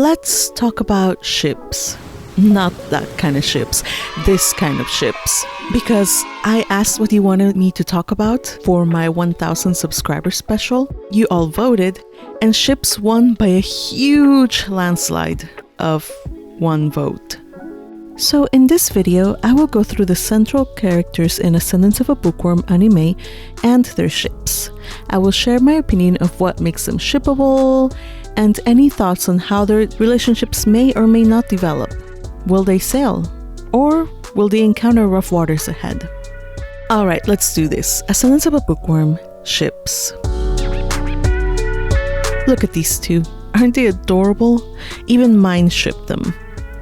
Let's talk about ships. Not that kind of ships, this kind of ships. Because I asked what you wanted me to talk about for my 1000 subscriber special. You all voted, and ships won by a huge landslide of 1 vote. So in this video, I will go through the central characters in Ascendance of a Bookworm anime and their ships. I will share my opinion of what makes them shippable, and any thoughts on how their relationships may or may not develop. Will they sail? Or will they encounter rough waters ahead? Alright, let's do this. Ascendance of a Bookworm, ships. Look at these two. Aren't they adorable? Even Myne shipped them.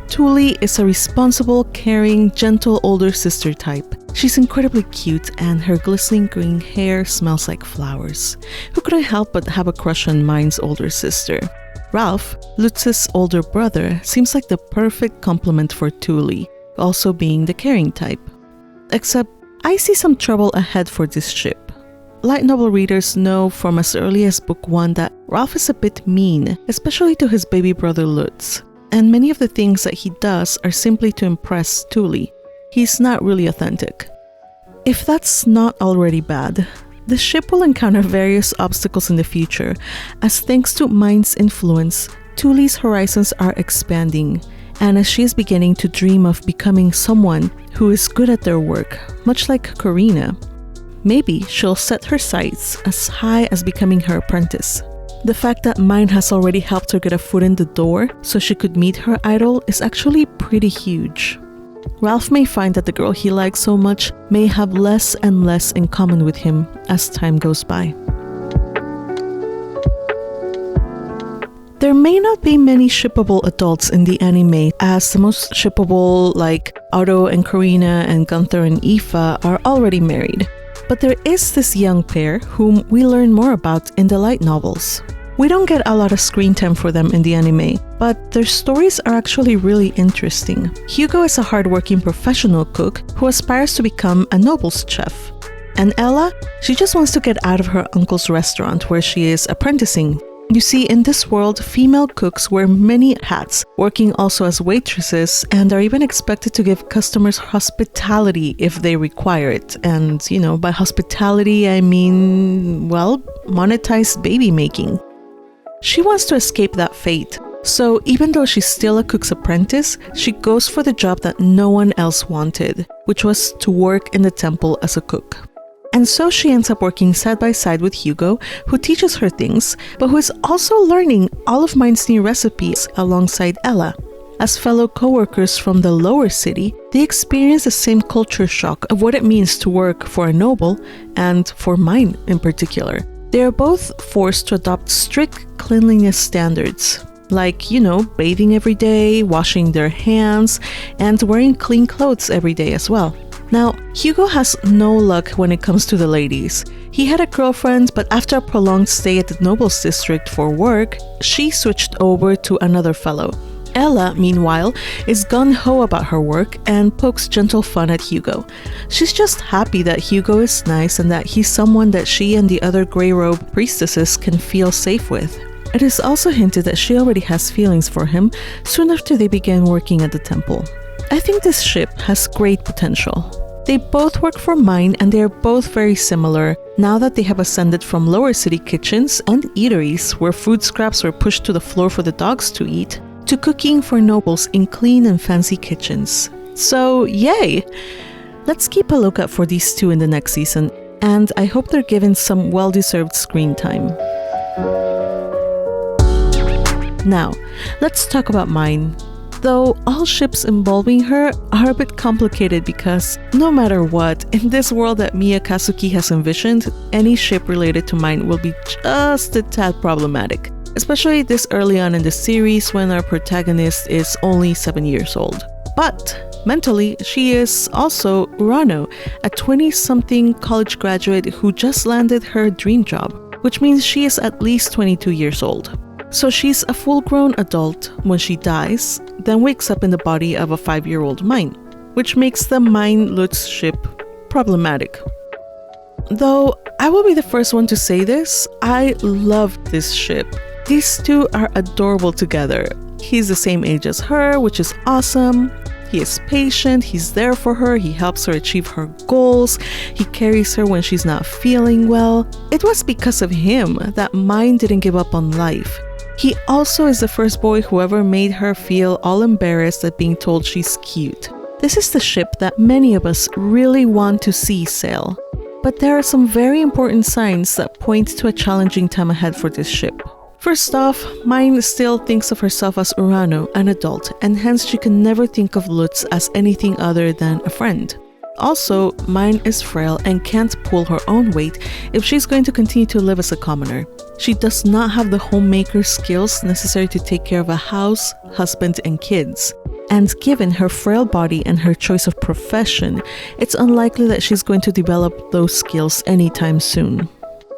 Tuli is a responsible, caring, gentle older sister type. She's incredibly cute and her glistening green hair smells like flowers. Who couldn't help but have a crush on Myne's older sister? Ralph, Lutz's older brother, seems like the perfect complement for Tuli, also being the caring type. Except, I see some trouble ahead for this ship. Light novel readers know from as early as book 1 that Ralph is a bit mean, especially to his baby brother Lutz. And many of the things that he does are simply to impress Tuli. He's not really authentic. If that's not already bad, the ship will encounter various obstacles in the future, as thanks to Myne's influence, Tuli's horizons are expanding, and as she is beginning to dream of becoming someone who is good at their work, much like Karina. Maybe she'll set her sights as high as becoming her apprentice. The fact that Myne has already helped her get a foot in the door so she could meet her idol is actually pretty huge. Ralph may find that the girl he likes so much may have less and less in common with him as time goes by. There may not be many shippable adults in the anime, as the most shippable, like Otto and Karina and Gunther and Aoife, are already married. But there is this young pair whom we learn more about in the light novels. We don't get a lot of screen time for them in the anime, but their stories are actually really interesting. Hugo is a hardworking professional cook who aspires to become a noble's chef. And Ella, she just wants to get out of her uncle's restaurant where she is apprenticing. You see, in this world, female cooks wear many hats, working also as waitresses, and are even expected to give customers hospitality if they require it. And, by hospitality, I mean, monetized baby making. She wants to escape that fate. So even though she's still a cook's apprentice, she goes for the job that no one else wanted, which was to work in the temple as a cook. And so she ends up working side by side with Hugo, who teaches her things, but who is also learning all of Myne's new recipes alongside Ella. As fellow co-workers from the lower city, they experience the same culture shock of what it means to work for a noble, and for Myne in particular. They are both forced to adopt strict cleanliness standards, like, bathing every day, washing their hands, and wearing clean clothes every day as well. Now, Hugo has no luck when it comes to the ladies. He had a girlfriend, but after a prolonged stay at the Nobles District for work, she switched over to another fellow. Ella, meanwhile, is gung-ho about her work and pokes gentle fun at Hugo. She's just happy that Hugo is nice and that he's someone that she and the other grey-robed priestesses can feel safe with. It is also hinted that she already has feelings for him soon after they began working at the temple. I think this ship has great potential. They both work for Myne and they are both very similar now that they have ascended from lower city kitchens and eateries where food scraps were pushed to the floor for the dogs to eat, to cooking for nobles in clean and fancy kitchens. So, yay! Let's keep a lookout for these two in the next season, and I hope they're given some well-deserved screen time. Now, let's talk about Myne. Though all ships involving her are a bit complicated because, no matter what, in this world that Miyakazuki has envisioned, any ship related to Myne will be just a tad problematic. Especially this early on in the series when our protagonist is only 7 years old. But mentally, she is also Urano, a 20-something college graduate who just landed her dream job, which means she is at least 22 years old. So she's a full-grown adult when she dies, then wakes up in the body of a 5-year-old Myne, which makes the Myne-Lutz ship problematic. Though I will be the first one to say this, I love this ship. These two are adorable together. He's the same age as her, which is awesome. He is patient, he's there for her, he helps her achieve her goals, he carries her when she's not feeling well. It was because of him that Myne didn't give up on life. He also is the first boy who ever made her feel all embarrassed at being told she's cute. This is the ship that many of us really want to see sail. But there are some very important signs that point to a challenging time ahead for this ship. First off, Myne still thinks of herself as Urano, an adult, and hence she can never think of Lutz as anything other than a friend. Also, Myne is frail and can't pull her own weight if she's going to continue to live as a commoner. She does not have the homemaker skills necessary to take care of a house, husband, and kids. And given her frail body and her choice of profession, it's unlikely that she's going to develop those skills anytime soon.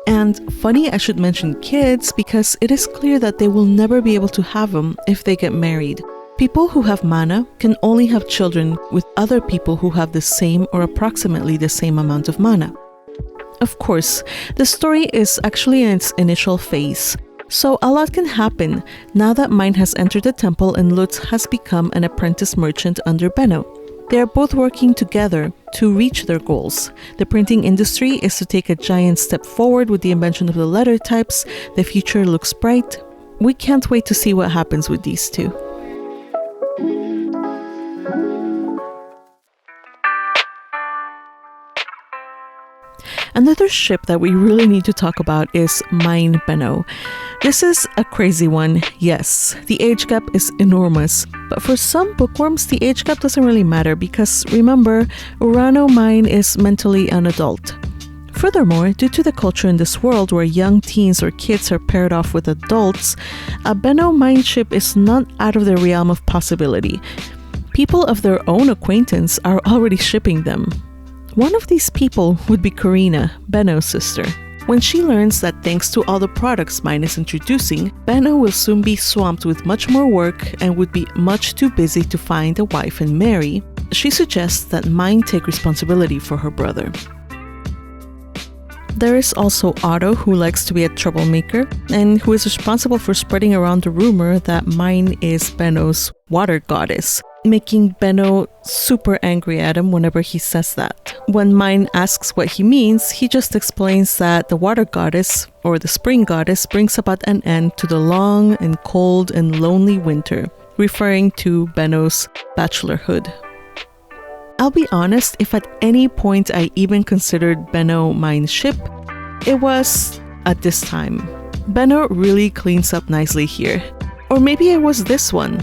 And funny I should mention kids because it is clear that they will never be able to have them if they get married. People who have mana can only have children with other people who have the same or approximately the same amount of mana. Of course, the story is actually in its initial phase, so a lot can happen now that Myne has entered the temple and Lutz has become an apprentice merchant under Benno. They are both working together to reach their goals. The printing industry is to take a giant step forward with the invention of the letter types. The future looks bright. We can't wait to see what happens with these two. Another ship that we really need to talk about is Myne Benno. This is a crazy one, yes. The age gap is enormous, but for some bookworms, the age gap doesn't really matter because, remember, Urano Myne is mentally an adult. Furthermore, due to the culture in this world where young teens or kids are paired off with adults, a Benno Myne ship is not out of the realm of possibility. People of their own acquaintance are already shipping them. One of these people would be Karina, Benno's sister. When she learns that thanks to all the products Myne is introducing, Benno will soon be swamped with much more work and would be much too busy to find a wife and marry, she suggests that Myne take responsibility for her brother. There is also Otto, who likes to be a troublemaker and who is responsible for spreading around the rumor that Myne is Benno's water goddess, making Benno super angry at him whenever he says that. When Myne asks what he means, he just explains that the water goddess, or the spring goddess, brings about an end to the long and cold and lonely winter, referring to Benno's bachelorhood. I'll be honest, if at any point I even considered Benno Myne's ship, it was at this time. Benno really cleans up nicely here. Or maybe it was this one.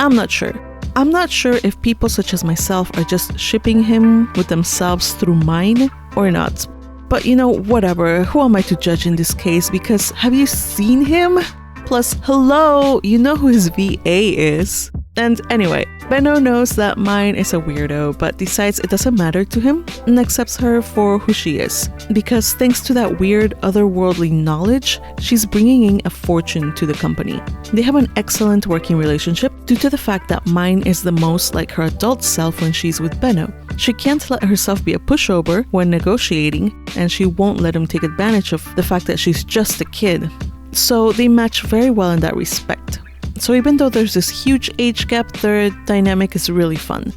I'm not sure. I'm not sure if people such as myself are just shipping him with themselves through Myne or not. But whatever, who am I to judge in this case? Because have you seen him? Plus, hello, you know who his VA is. And anyway, Benno knows that Myne is a weirdo, but decides it doesn't matter to him and accepts her for who she is. Because thanks to that weird otherworldly knowledge, she's bringing in a fortune to the company. They have an excellent working relationship due to the fact that Myne is the most like her adult self when she's with Benno. She can't let herself be a pushover when negotiating, and she won't let him take advantage of the fact that she's just a kid. So they match very well in that respect. So even though there's this huge age gap, their dynamic is really fun.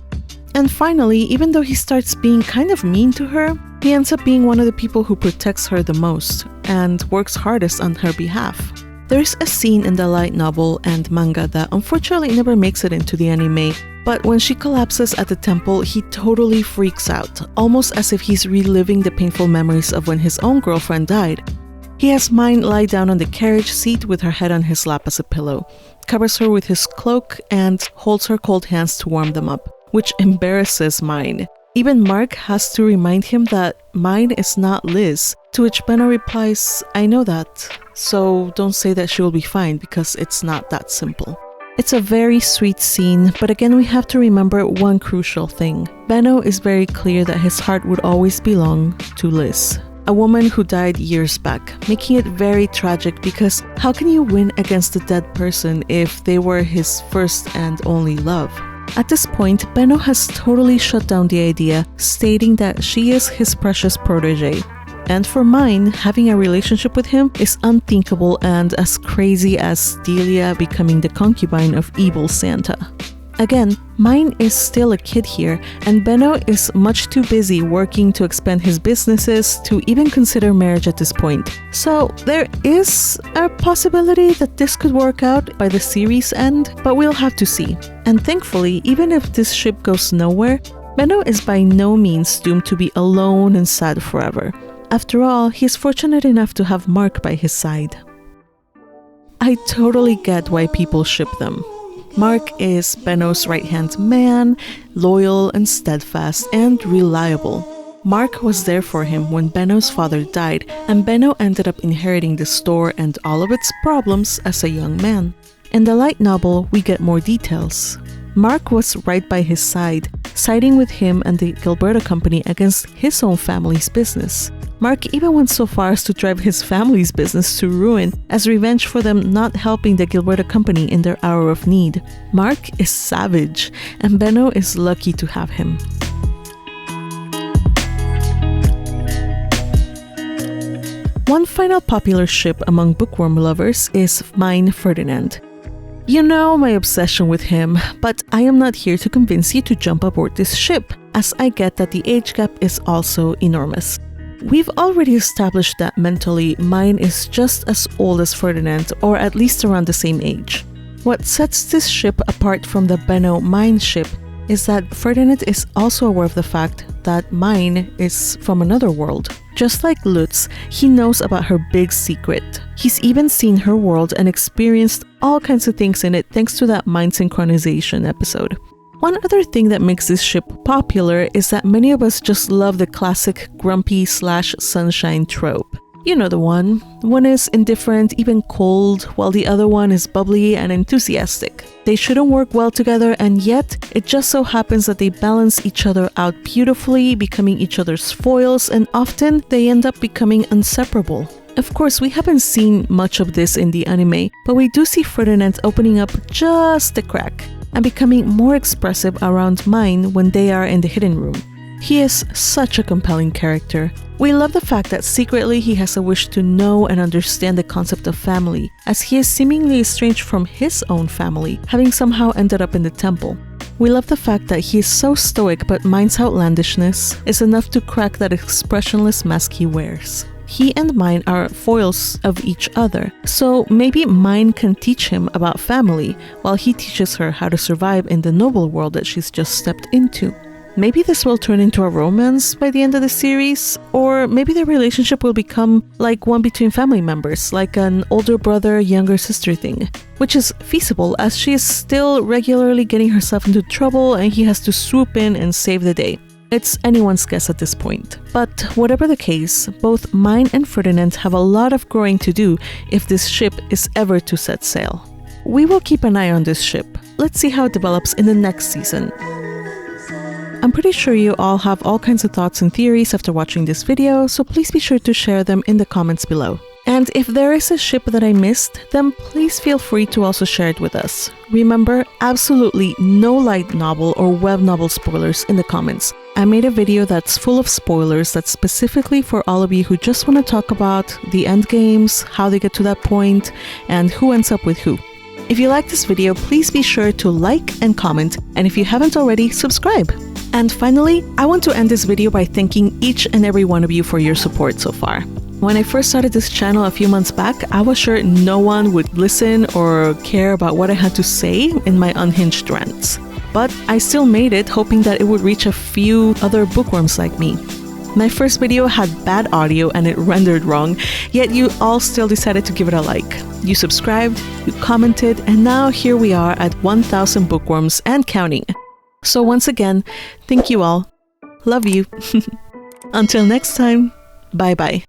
And finally, even though he starts being kind of mean to her, he ends up being one of the people who protects her the most and works hardest on her behalf. There's a scene in the light novel and manga that unfortunately never makes it into the anime, but when she collapses at the temple, he totally freaks out, almost as if he's reliving the painful memories of when his own girlfriend died. He has Myne lie down on the carriage seat with her head on his lap as a pillow, covers her with his cloak, and holds her cold hands to warm them up, which embarrasses Myne. Even Mark has to remind him that Myne is not Liz, to which Benno replies, "I know that, so don't say that she will be fine because it's not that simple." It's a very sweet scene, but again we have to remember one crucial thing. Benno is very clear that his heart would always belong to Liz, a woman who died years back, making it very tragic because how can you win against a dead person if they were his first and only love? At this point, Benno has totally shut down the idea, stating that she is his precious protege. And for Myne, having a relationship with him is unthinkable and as crazy as Delia becoming the concubine of evil Santa. Again, Myne is still a kid here, and Benno is much too busy working to expand his businesses to even consider marriage at this point. So there is a possibility that this could work out by the series end, but we'll have to see. And thankfully, even if this ship goes nowhere, Benno is by no means doomed to be alone and sad forever. After all, he's fortunate enough to have Mark by his side. I totally get why people ship them. Mark is Benno's right-hand man, loyal and steadfast and reliable. Mark was there for him when Benno's father died, and Benno ended up inheriting the store and all of its problems as a young man. In the light novel, we get more details. Mark was right by his side, siding with him and the Gilberta Company against his own family's business. Mark even went so far as to drive his family's business to ruin as revenge for them not helping the Gilberta Company in their hour of need. Mark is savage, and Benno is lucky to have him. One final popular ship among bookworm lovers is Myne Ferdinand. You know my obsession with him, but I am not here to convince you to jump aboard this ship, as I get that the age gap is also enormous. We've already established that mentally, Myne is just as old as Ferdinand, or at least around the same age. What sets this ship apart from the Benno-Myne ship is that Ferdinand is also aware of the fact that Myne is from another world. Just like Lutz, he knows about her big secret. He's even seen her world and experienced all kinds of things in it thanks to that mind synchronization episode. One other thing that makes this ship popular is that many of us just love the classic grumpy/sunshine trope. You know the one. One is indifferent, even cold, while the other one is bubbly and enthusiastic. They shouldn't work well together, and yet it just so happens that they balance each other out beautifully, becoming each other's foils, and often they end up becoming inseparable. Of course, we haven't seen much of this in the anime, but we do see Ferdinand opening up just a crack and becoming more expressive around Myne when they are in the hidden room. He is such a compelling character. We love the fact that secretly he has a wish to know and understand the concept of family, as he is seemingly estranged from his own family, having somehow ended up in the temple. We love the fact that he is so stoic, but Myne's outlandishness is enough to crack that expressionless mask he wears. He and Myne are foils of each other, so maybe Myne can teach him about family, while he teaches her how to survive in the noble world that she's just stepped into. Maybe this will turn into a romance by the end of the series, or maybe the relationship will become like one between family members, like an older brother, younger sister thing, which is feasible as she is still regularly getting herself into trouble and he has to swoop in and save the day. It's anyone's guess at this point. But whatever the case, both Myne and Ferdinand have a lot of growing to do if this ship is ever to set sail. We will keep an eye on this ship. Let's see how it develops in the next season. I'm pretty sure you all have all kinds of thoughts and theories after watching this video, so please be sure to share them in the comments below. And if there is a ship that I missed, then please feel free to also share it with us. Remember, absolutely no light novel or web novel spoilers in the comments. I made a video that's full of spoilers that's specifically for all of you who just want to talk about the end games, how they get to that point, and who ends up with who. If you like this video, please be sure to like and comment, and if you haven't already, subscribe. And finally, I want to end this video by thanking each and every one of you for your support so far. When I first started this channel a few months back, I was sure no one would listen or care about what I had to say in my unhinged rants. But I still made it, hoping that it would reach a few other bookworms like me. My first video had bad audio and it rendered wrong, yet you all still decided to give it a like. You subscribed, you commented, and now here we are at 1,000 bookworms and counting. So once again, thank you all. Love you. Until next time, bye bye.